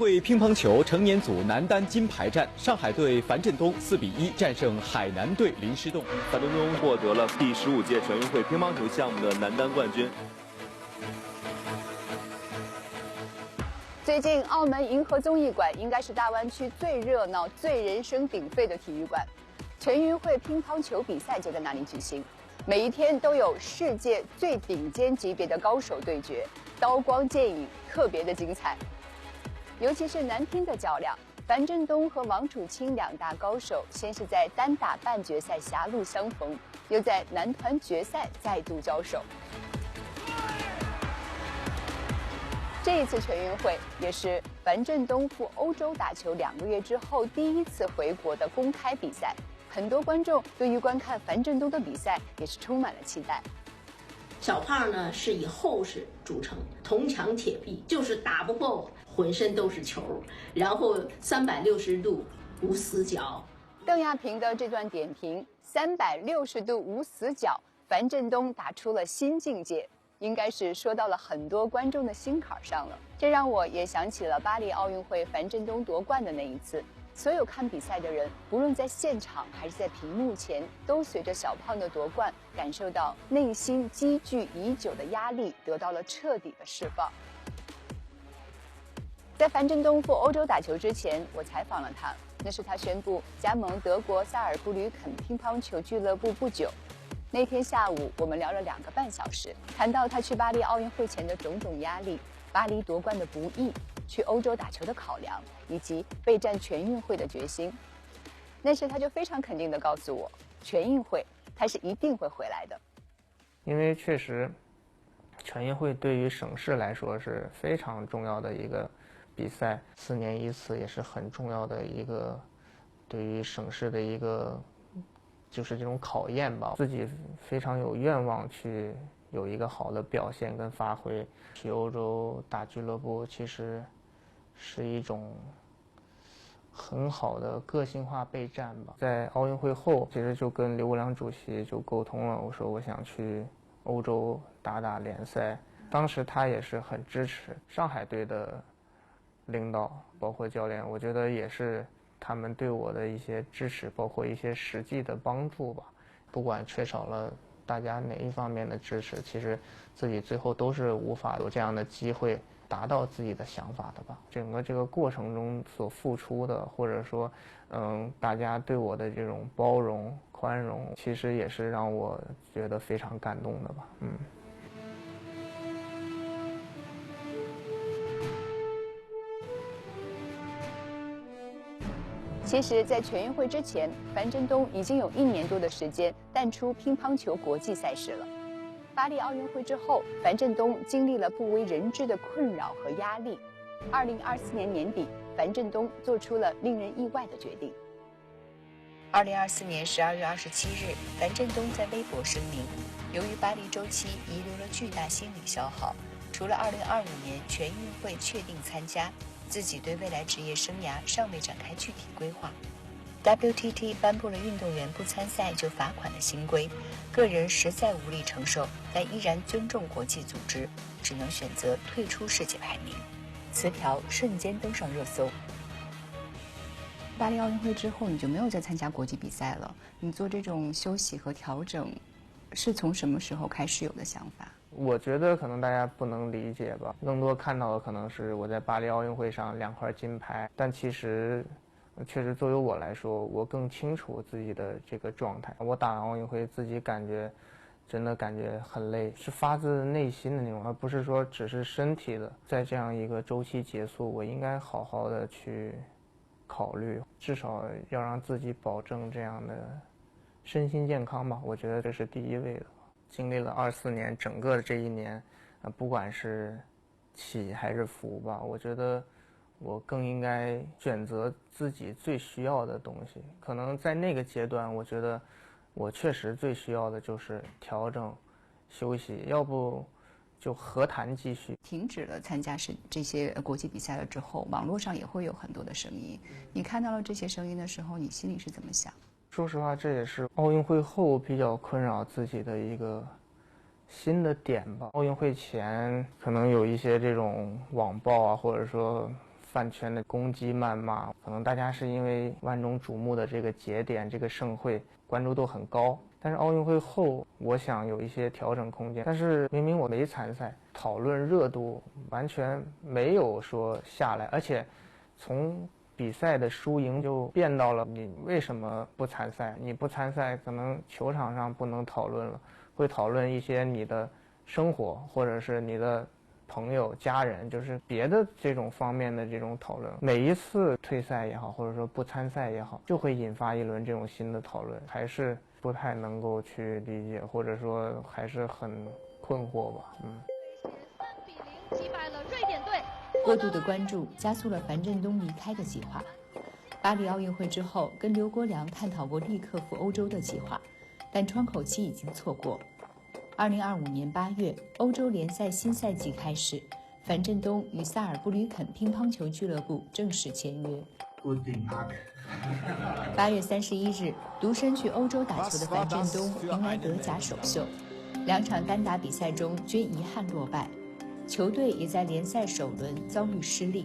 会乒乓球成年组男单金牌战，上海队樊振东4-1战胜海南队林诗栋。樊振东获得了第15届全运会乒乓球项目的男单冠军。最近，澳门银河综艺馆应该是大湾区最热闹、最人声鼎沸的体育馆，全运会乒乓球比赛就在那里举行。每一天都有世界最顶尖级别的高手对决，刀光剑影，特别的精彩。尤其是男乒的较量，樊振东和王楚钦两大高手先是在单打半决赛狭路相逢，又在男团决赛再度交手。这一次全运会也是樊振东赴欧洲打球2个月之后第一次回国的公开比赛。很多观众对于观看樊振东的比赛也是充满了期待。小胖呢是以厚实著称，铜墙铁壁，就是打不过我，浑身都是球，然后360度无死角。邓亚萍的这段点评，360度无死角，樊振东打出了新境界，应该是说到了很多观众的心坎上了。这让我也想起了巴黎奥运会樊振东夺冠的那一次。所有看比赛的人，不论在现场还是在屏幕前，都随着小胖的夺冠，感受到内心积聚已久的压力得到了彻底的释放。在樊振东赴欧洲打球之前，我采访了他，那是他宣布加盟德国萨尔布吕肯乒乓球俱乐部不久。那天下午，我们聊了2个半小时，谈到他去巴黎奥运会前的种种压力，巴黎夺冠的不易，去欧洲打球的考量，以及备战全运会的决心。那时他就非常肯定地告诉我，全运会他是一定会回来的。因为确实，全运会对于省市来说是非常重要的一个比赛，4年1次也是很重要的一个对于省市的一个就是这种考验吧。自己非常有愿望去有一个好的表现跟发挥。去欧洲打俱乐部其实是一种很好的个性化备战吧。在奥运会后，其实就跟刘国梁主席就沟通了，我说我想去欧洲打联赛。当时他也是很支持。上海队的领导包括教练，我觉得也是他们对我的一些支持，包括一些实际的帮助吧。不管缺少了大家哪一方面的支持，其实自己最后都是无法有这样的机会达到自己的想法的吧。整个这个过程中所付出的，或者说大家对我的这种包容宽容，其实也是让我觉得非常感动的吧。其实，在全运会之前，樊振东已经有1年多的时间淡出乒乓球国际赛事了。巴黎奥运会之后，樊振东经历了不为人知的困扰和压力。2024年年底，樊振东做出了令人意外的决定。2024年12月27日，樊振东在微博声明，由于巴黎周期遗留了巨大心理消耗，除了2025年全运会确定参加，自己对未来职业生涯尚未展开具体规划。WTT 颁布了运动员不参赛就罚款的新规，个人实在无力承受，但依然尊重国际组织，只能选择退出世界排名。词条瞬间登上热搜。巴黎奥运会之后，你就没有再参加国际比赛了。你做这种休息和调整，是从什么时候开始有的想法？我觉得可能大家不能理解吧，更多看到的可能是我在巴黎奥运会上2块金牌，但其实确实作为我来说，我更清楚自己的这个状态。我打完奥运会自己真的感觉很累，是发自内心的那种，而不是说只是身体的。在这样一个周期结束，我应该好好的去考虑，至少要让自己保证这样的身心健康吧，我觉得这是第一位的。经历了24年，整个这1年，不管是起还是伏吧，我觉得我更应该选择自己最需要的东西。可能在那个阶段，我觉得我确实最需要的就是调整、休息，要不就何谈继续。停止了参加这些国际比赛了之后，网络上也会有很多的声音。你看到了这些声音的时候，你心里是怎么想？说实话，这也是奥运会后比较困扰自己的一个新的点吧。奥运会前可能有一些这种网暴啊，或者说饭圈的攻击谩骂，可能大家是因为万众瞩目的这个节点，这个盛会关注度很高。但是奥运会后，我想有一些调整空间。但是明明我没参赛，讨论热度完全没有说下来，而且从比赛的输赢就变到了你为什么不参赛？你不参赛，可能球场上不能讨论了，会讨论一些你的生活或者是你的朋友、家人，就是别的这种方面的这种讨论。每一次退赛也好，或者说不参赛也好，就会引发一轮这种新的讨论，还是不太能够去理解，或者说还是很困惑吧。3比0击败了瑞典队。过度的关注加速了樊振东离开的计划。巴黎奥运会之后，跟刘国梁探讨过立刻赴欧洲的计划，但窗口期已经错过。2025年8月，欧洲联赛新赛季开始，樊振东与萨尔布吕肯乒乓球俱乐部正式签约。8月31日，独身去欧洲打球的樊振东迎来德甲首秀，2场单打比赛中均遗憾落败，球队也在联赛首轮遭遇失利。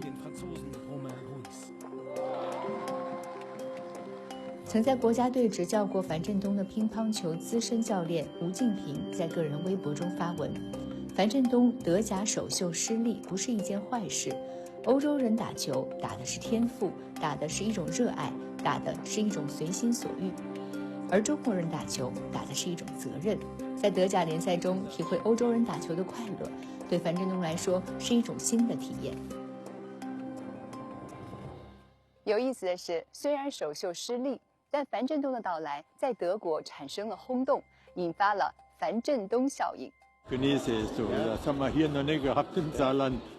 曾在国家队执教过樊振东的乒乓球资深教练吴敬平在个人微博中发文：樊振东德甲首秀失利不是一件坏事，欧洲人打球打的是天赋，打的是一种热爱，打的是一种随心所欲，而中国人打球打的是一种责任。在德甲联赛中体会欧洲人打球的快乐，对樊振东来说是一种新的体验。有意思的是，虽然首秀失利，但樊振东的到来在德国产生了轰动，引发了樊振东效应。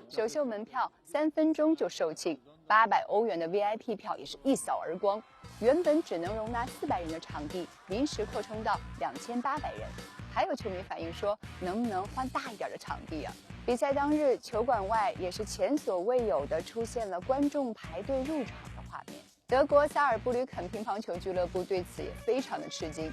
首秀门票3分钟就售罄，800欧元的 VIP 票也是一扫而光。原本只能容纳400人的场地，临时扩充到2800人。还有球迷反映说，能不能换大一点的场地啊？比赛当日，球馆外也是前所未有的出现了观众排队入场的画面。德国萨尔布吕肯乒乓球俱乐部对此也非常的吃惊，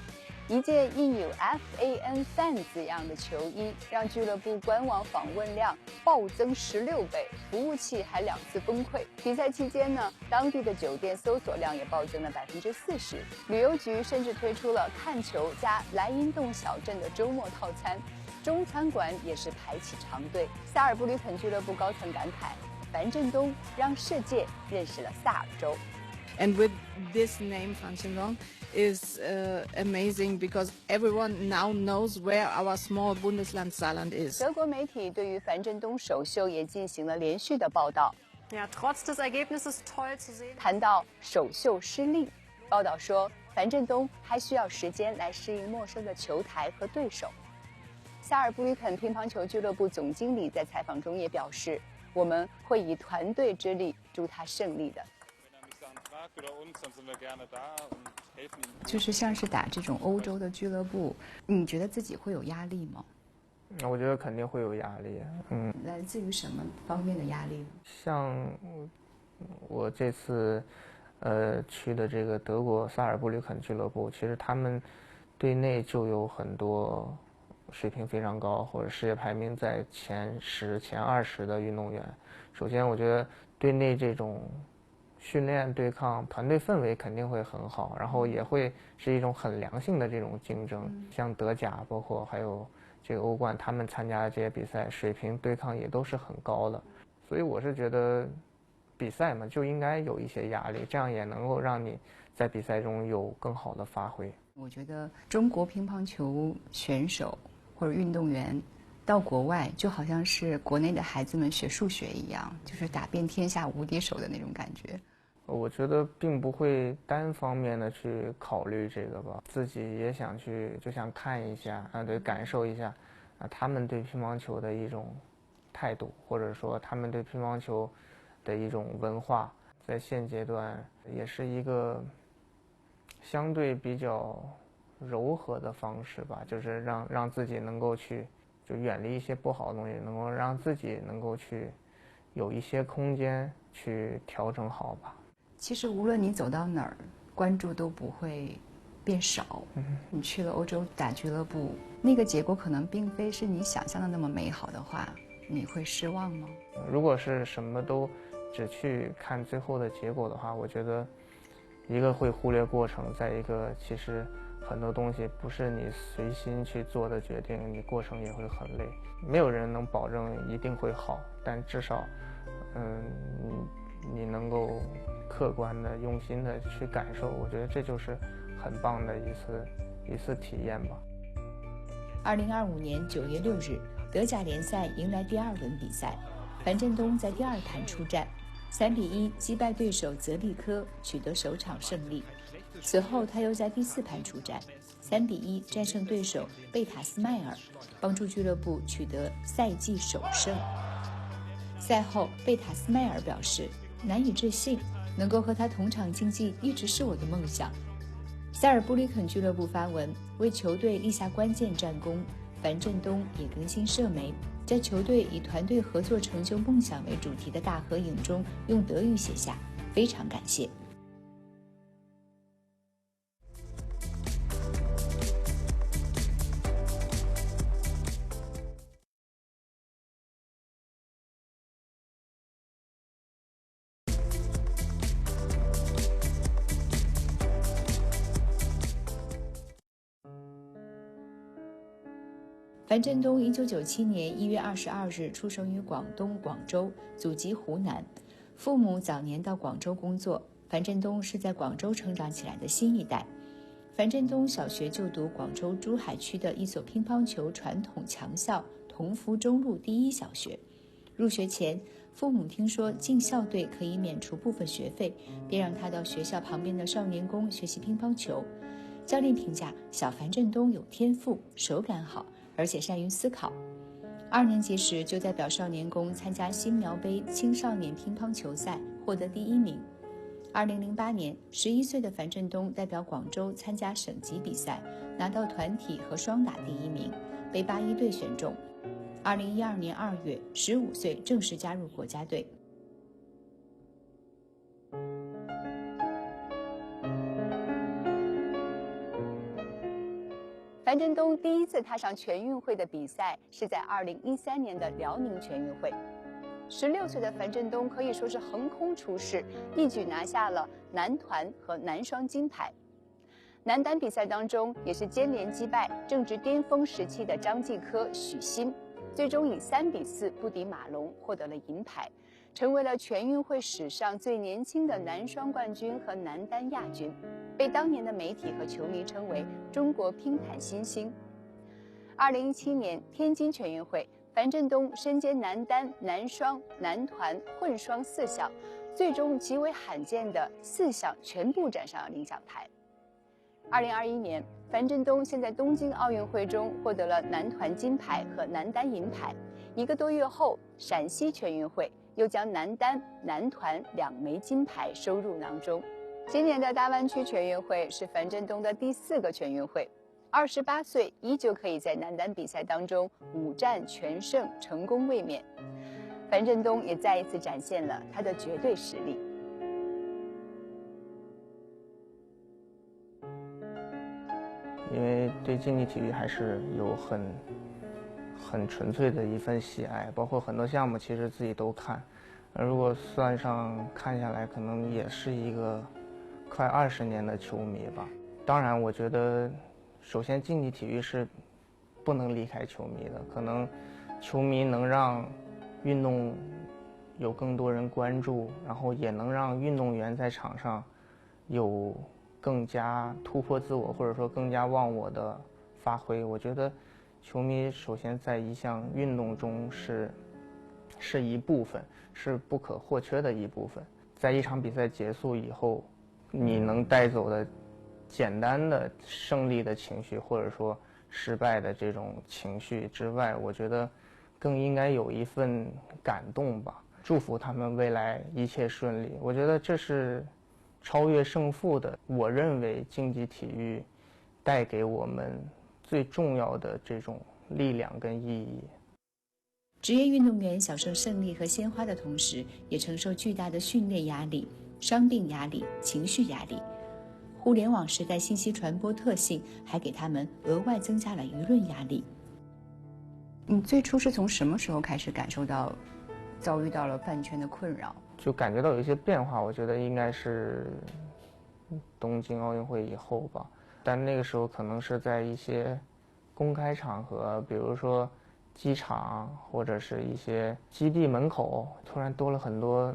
一件印有 FAN 字样的球衣，让俱乐部官网访问量暴增16倍，服务器还2次崩溃。比赛期间呢，当地的酒店搜索量也暴增了40%，旅游局甚至推出了看球加莱茵洞小镇的周末套餐，中餐馆也是排起长队。萨尔布吕肯俱乐部高层感慨，樊振东让世界认识了萨尔州。And with this name, Phan Xiandong, is amazing because everyone now knows where our small Bundesland Saarland is. 德国媒体对于樊振东首秀也进行了连续的报道。Ja, trotz des Ergebnisses toll zu sehen. 谈到首秀失利，报道说樊振东还需要时间来适应陌生的球台和对手。萨尔布吕肯乒乓球俱乐部总经理在采访中也表示，我们会以团队之力助他胜利的。就是像是打这种欧洲的俱乐部，你觉得自己会有压力吗？我觉得肯定会有压力。来自于什么方面的压力呢？像我这次去的这个德国萨尔布吕肯俱乐部，其实他们队内就有很多水平非常高或者世界排名在前10、前20的运动员。首先，我觉得队内这种训练对抗团队氛围肯定会很好，然后也会是一种很良性的这种竞争。像德甲，包括还有这个欧冠，他们参加的这些比赛水平对抗也都是很高的。所以我是觉得比赛嘛就应该有一些压力，这样也能够让你在比赛中有更好的发挥。我觉得中国乒乓球选手或者运动员到国外就好像是国内的孩子们学数学一样，就是打遍天下无敌手的那种感觉。我觉得并不会单方面的去考虑这个吧，自己也想去，就想看一下对，感受一下他们对乒乓球的一种态度，或者说他们对乒乓球的一种文化，在现阶段也是一个相对比较柔和的方式吧，就是让自己能够去就远离一些不好的东西，能够让自己能够去有一些空间去调整好吧。其实无论你走到哪儿，关注都不会变少。你去了欧洲打俱乐部，那个结果可能并非是你想象的那么美好的话，你会失望吗？如果是什么都只去看最后的结果的话，我觉得一个会忽略过程，再一个其实很多东西不是你随心去做的决定，你过程也会很累。没有人能保证一定会好，但至少你能够客观的用心的去感受，我觉得这就是很棒的一次体验吧。2025年9月6日，德甲联赛迎来第2轮比赛，樊振东在第2盘出战，3比1击败对手泽利科，取得首场胜利。此后他又在第4盘出战，3比1战胜对手贝塔斯迈尔，帮助俱乐部取得赛季首胜。赛后，贝塔斯迈尔表示难以置信，能够和他同场竞技一直是我的梦想。塞尔布里肯俱乐部发文为球队立下关键战功，樊振东也更新社媒，在球队以团队合作成就梦想为主题的大合影中用德语写下非常感谢。樊振东1997年1月22日出生于广东广州，祖籍湖南，父母早年到广州工作。樊振东是在广州成长起来的新一代。樊振东小学就读广州珠海区的一所乒乓球传统强校同福中路第一小学。入学前，父母听说进校队可以免除部分学费，便让他到学校旁边的少年宫学习乒乓球。教练评价小樊振东有天赋，手感好，而且善于思考。2年级时就代表少年宫参加新苗杯青少年乒乓球赛，获得第1名。2008年，11岁的樊振东代表广州参加省级比赛，拿到团体和双打第1名，被81队选中。2012年2月，15岁正式加入国家队。樊振东第一次踏上全运会的比赛是在2013年的辽宁全运会。16岁的樊振东可以说是横空出世，一举拿下了男团和男双金牌。男单比赛当中也是接连击败正值巅峰时期的张继科、许昕，最终以3比4不敌马龙，获得了银牌，成为了全运会史上最年轻的男双冠军和男单亚军，被当年的媒体和球迷称为中国乒坛新星。2017年天津全运会，樊振东身兼男单、男双、男团、混双4项，最终极为罕见的4项全部站上了领奖台。2021年，樊振东先在东京奥运会中获得了男团金牌和男单银牌，1个多月后，陕西全运会又将男单、男团2枚金牌收入囊中。今年的大湾区全运会是樊振东的第4个全运会，28岁依旧可以在男单比赛当中5战全胜，成功卫冕。樊振东也再一次展现了他的绝对实力。因为对竞技体育还是有很纯粹的一份喜爱，包括很多项目其实自己都看。如果算上看下来，可能也是一个快20年的球迷吧。当然，我觉得首先竞技体育是不能离开球迷的，可能球迷能让运动有更多人关注，然后也能让运动员在场上有更加突破自我，或者说更加忘我的发挥。我觉得球迷首先在一项运动中是一部分，是不可或缺的一部分。在一场比赛结束以后，你能带走的简单的胜利的情绪，或者说失败的这种情绪之外，我觉得更应该有一份感动吧，祝福他们未来一切顺利。我觉得这是超越胜负的，我认为竞技体育带给我们最重要的这种力量跟意义。职业运动员享受胜利和鲜花的同时，也承受巨大的训练压力、伤病压力、情绪压力。互联网时代信息传播特性还给他们额外增加了舆论压力。你最初是从什么时候开始感受到遭遇到了饭圈的困扰？就感觉到有一些变化，我觉得应该是东京奥运会以后吧。但那个时候可能是在一些公开场合，比如说机场或者是一些基地门口，突然多了很多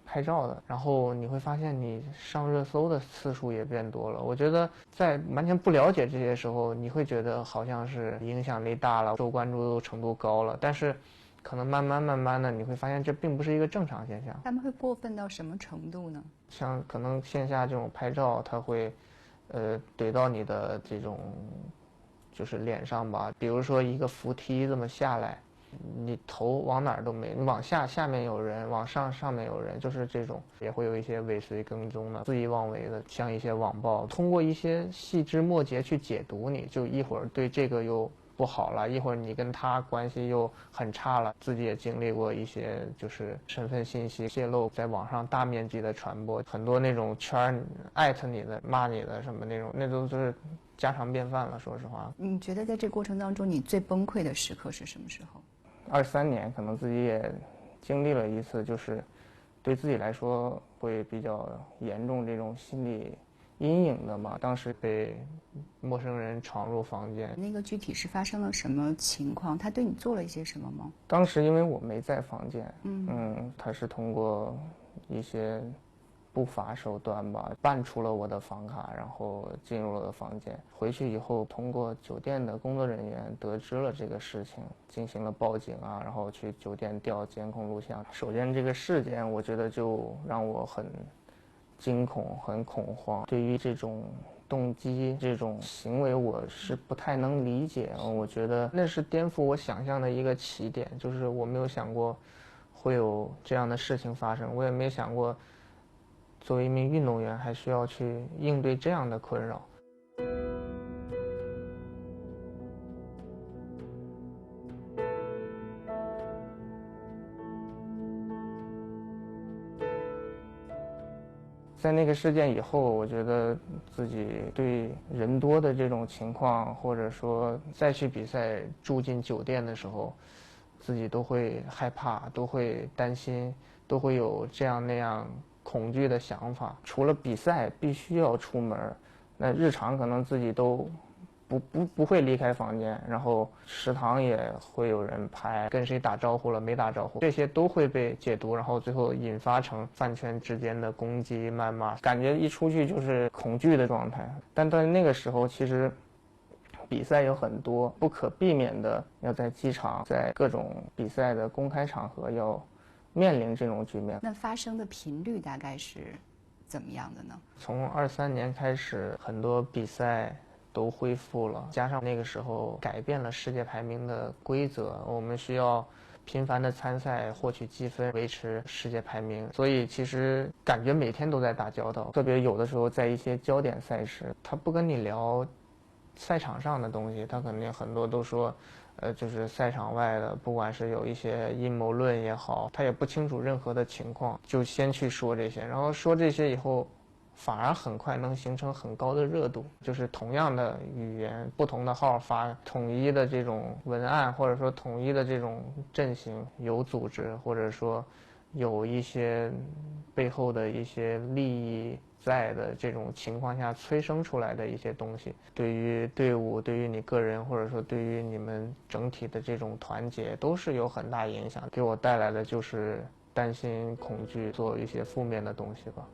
拍照的，然后你会发现你上热搜的次数也变多了。我觉得在完全不了解这些时候，你会觉得好像是影响力大了，受关注程度高了，但是可能慢慢的你会发现这并不是一个正常现象。他们会过分到什么程度呢？像可能线下这种拍照，它会怼到你的这种就是脸上吧，比如说一个扶梯这么下来，你头往哪儿都没，你往下面有人，往上面有人，就是这种。也会有一些尾随跟踪的、肆意妄为的，像一些网暴，通过一些细枝末节去解读你，就一会儿对这个又不好了，一会儿你跟他关系又很差了。自己也经历过一些就是身份信息泄露，在网上大面积的传播，很多那种圈艾特你的、骂你的什么那种，那都是家常便饭了。说实话，你觉得在这过程当中，你最崩溃的时刻是什么时候？23年，可能自己也经历了一次，就是对自己来说会比较严重这种心理阴影的嘛。当时被陌生人闯入房间，那个具体是发生了什么情况？他对你做了一些什么吗？当时因为我没在房间，他是通过一些不法手段吧，办出了我的房卡，然后进入了我的房间。回去以后，通过酒店的工作人员得知了这个事情，进行了报警啊，然后去酒店调监控录像。首先，这个事件我觉得就让我很惊恐、很恐慌。对于这种动机、这种行为，我是不太能理解。我觉得那是颠覆我想象的一个起点，就是我没有想过会有这样的事情发生，我也没想过作为一名运动员还需要去应对这样的困扰。在那个事件以后，我觉得自己对人多的这种情况，或者说再去比赛住进酒店的时候，自己都会害怕，都会担心，都会有这样那样恐惧的想法。除了比赛必须要出门，那日常可能自己都不会离开房间，然后食堂也会有人拍，跟谁打招呼了没打招呼，这些都会被解读，然后最后引发成饭圈之间的攻击谩骂，感觉一出去就是恐惧的状态。但在那个时候，其实比赛有很多，不可避免的要在机场，在各种比赛的公开场合要面临这种局面。那发生的频率大概是怎么样的呢？从23年开始，很多比赛都恢复了，加上那个时候改变了世界排名的规则，我们需要频繁的参赛获取积分，维持世界排名。所以其实感觉每天都在打交道，特别有的时候在一些焦点赛事，他不跟你聊赛场上的东西，他肯定很多都说就是赛场外的，不管是有一些阴谋论也好，他也不清楚任何的情况，就先去说这些，然后说这些以后反而很快能形成很高的热度，就是同样的语言，不同的号发统一的这种文案，或者说统一的这种阵型，有组织，或者说有一些背后的一些利益在的这种情况下催生出来的一些东西，对于队伍、对于你个人，或者说对于你们整体的这种团结，都是有很大影响。给我带来的就是担心、恐惧，做一些负面的东西吧。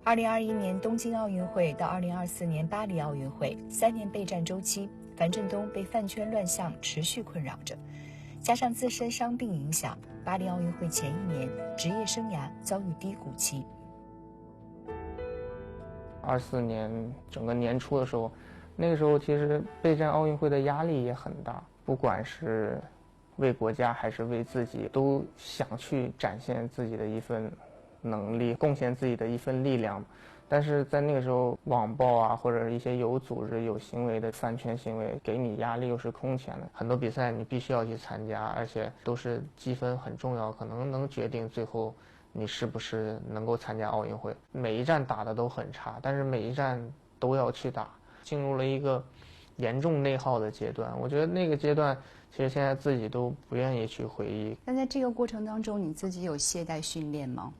2021年东京奥运会到2024年巴黎奥运会3年备战周期，樊振东被饭圈乱象持续困扰着，加上自身伤病影响，巴黎奥运会前1年职业生涯遭遇低谷期。24年整个年初的时候，那个时候其实备战奥运会的压力也很大，不管是为国家还是为自己，都想去展现自己的一份能力，贡献自己的一份力量。但是在那个时候，网暴啊，或者一些有组织、有行为的饭圈行为，给你压力又是空前的。很多比赛你必须要去参加，而且都是积分很重要，可能决定最后你是不是能够参加奥运会。每一站打的都很差，但是每一站都要去打，进入了一个严重内耗的阶段。我觉得那个阶段，其实现在自己都不愿意去回忆。那在这个过程当中，你自己有懈怠训练吗？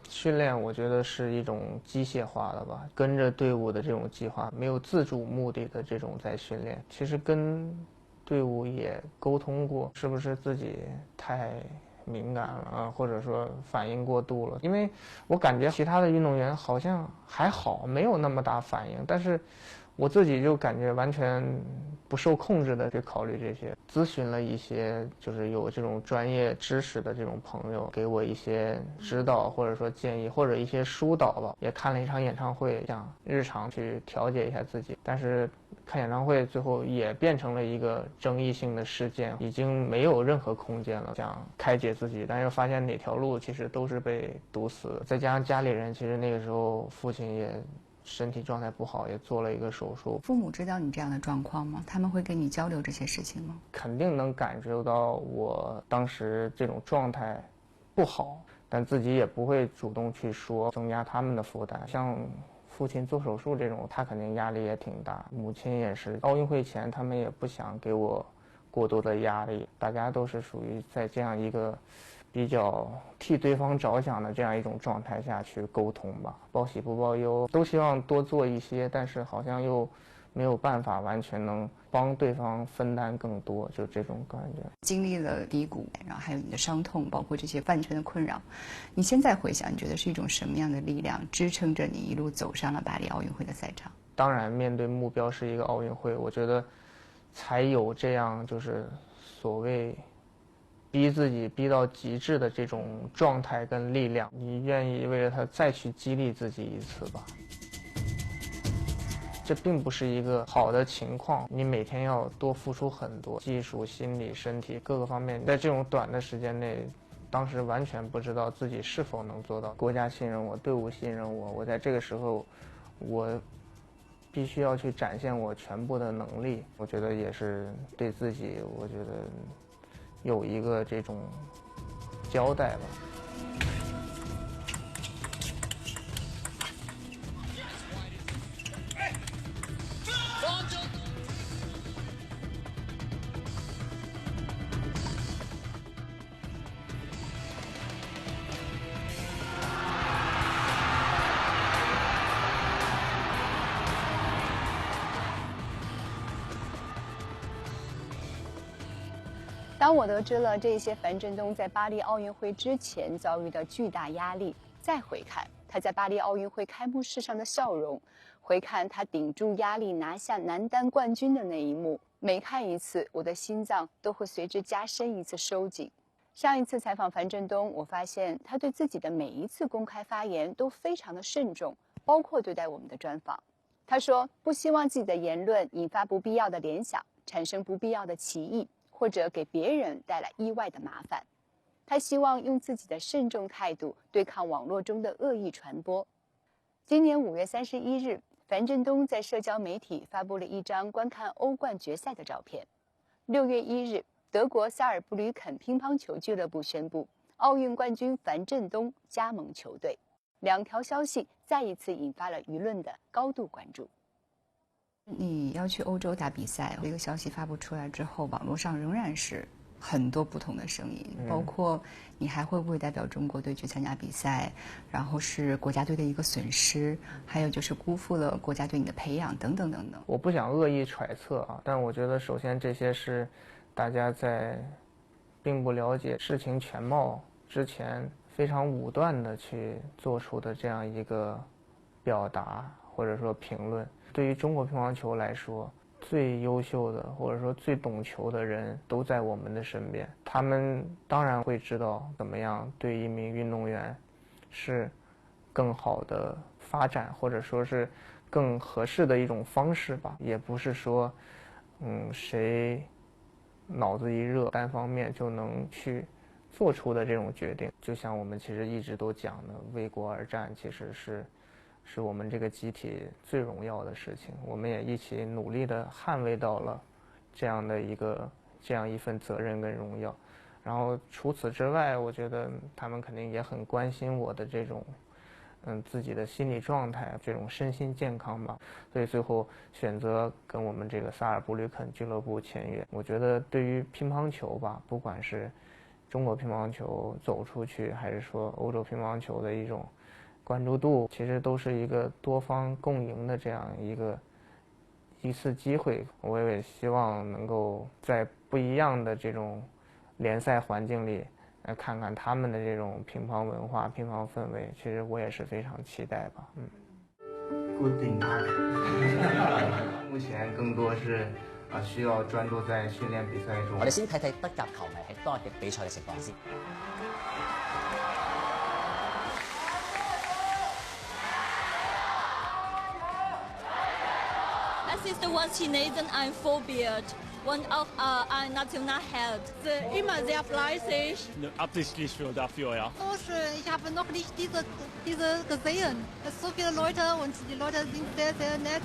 训练我觉得是一种机械化的吧，跟着队伍的这种计划，没有自主目的的这种在训练。其实跟队伍也沟通过，是不是自己太敏感了啊，或者说反应过度了？因为我感觉其他的运动员好像还好，没有那么大反应，但是我自己就感觉完全不受控制的去考虑这些。咨询了一些就是有这种专业知识的这种朋友，给我一些指导或者说建议，或者一些疏导吧。也看了一场演唱会，想日常去调节一下自己，但是看演唱会最后也变成了一个争议性的事件，已经没有任何空间了，想开解自己，但是发现哪条路其实都是被堵死的。再加上家里人，其实那个时候父亲也身体状态不好，也做了一个手术。父母知道你这样的状况吗？他们会跟你交流这些事情吗？肯定能感受到我当时这种状态不好，但自己也不会主动去说，增加他们的负担。像父亲做手术这种，他肯定压力也挺大。母亲也是，奥运会前他们也不想给我过多的压力，大家都是属于在这样一个比较替对方着想的这样一种状态下去沟通吧，报喜不报忧，都希望多做一些，但是好像又没有办法完全能帮对方分担更多，就这种感觉。经历了低谷，然后还有你的伤痛，包括这些饭圈的困扰，你现在回想，你觉得是一种什么样的力量支撑着你一路走上了巴黎奥运会的赛场？当然，面对目标是一个奥运会，我觉得才有这样就是所谓逼自己逼到极致的这种状态跟力量，你愿意为了它再去激励自己一次吧。这并不是一个好的情况，你每天要多付出很多，技术、心理、身体各个方面，在这种短的时间内，当时完全不知道自己是否能做到。国家信任我，队伍信任我，我在这个时候，我必须要去展现我全部的能力。我觉得也是对自己，我觉得有一个这种交代吧。当我得知了这些樊振东在巴黎奥运会之前遭遇的巨大压力，再回看他在巴黎奥运会开幕式上的笑容，回看他顶住压力拿下男单冠军的那一幕，每看一次，我的心脏都会随之加深一次收紧。上一次采访樊振东，我发现他对自己的每一次公开发言都非常的慎重，包括对待我们的专访。他说不希望自己的言论引发不必要的联想，产生不必要的歧义，或者给别人带来意外的麻烦。他希望用自己的慎重态度对抗网络中的恶意传播。今年5月31日，樊振东在社交媒体发布了一张观看欧冠决赛的照片。6月1日，德国萨尔布吕肯乒乓球俱乐部宣布，奥运冠军樊振东加盟球队。两条消息再一次引发了舆论的高度关注。你要去欧洲打比赛，这个消息发布出来之后，网络上仍然是很多不同的声音，包括你还会不会代表中国队去参加比赛，然后是国家队的一个损失，还有就是辜负了国家对你的培养等等等等。我不想恶意揣测啊，但我觉得首先这些是大家在并不了解事情全貌之前非常武断的去做出的这样一个表达或者说评论。对于中国乒乓球来说，最优秀的或者说最懂球的人都在我们的身边，他们当然会知道怎么样对一名运动员是更好的发展，或者说是更合适的一种方式吧。也不是说谁脑子一热单方面就能去做出的这种决定。就像我们其实一直都讲的，为国而战其实是我们这个集体最荣耀的事情，我们也一起努力地捍卫到了这样一份责任跟荣耀。然后除此之外，我觉得他们肯定也很关心我的这种自己的心理状态，这种身心健康吧，所以最后选择跟我们这个萨尔布吕肯俱乐部签约。我觉得对于乒乓球吧，不管是中国乒乓球走出去，还是说欧洲乒乓球的一种关注度，其实都是一个多方共赢的这样一次机会。我也希望能够在不一样的这种联赛环境里，看看他们的这种乒乓文化、乒乓氛围，其实我也是非常期待吧。Good luck。目前更多是需要專注在訓練比賽中。我哋先睇睇德甲球迷喺當日嘅比賽嘅情況先。Das ist Watchinesen ein Vorbild und auch ein Nationalheld. Immer sehr fleißig. Absichtlich dafür, ja. So schön. Ich habe noch nicht diese gesehen. Es sind so viele Leute und die Leute sind sehr, sehr nett.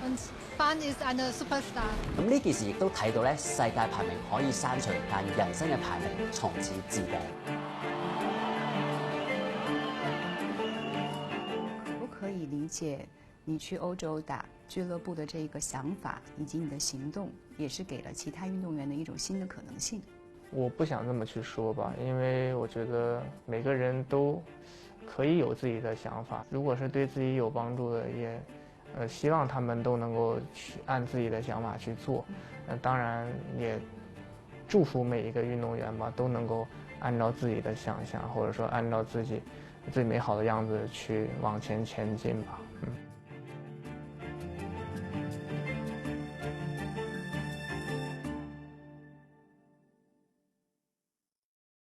Und Fan ist eine Superstar. 咁呢件事亦都睇到咧，世界排名可以刪除，但人生嘅排名從此置頂。可不可以理解你去欧洲打俱乐部的这个想法，以及你的行动，也是给了其他运动员的一种新的可能性？我不想这么去说吧，因为我觉得每个人都可以有自己的想法，如果是对自己有帮助的，也希望他们都能够去按自己的想法去做。当然也祝福每一个运动员吧，都能够按照自己的想象，或者说按照自己最美好的样子去往前前进吧。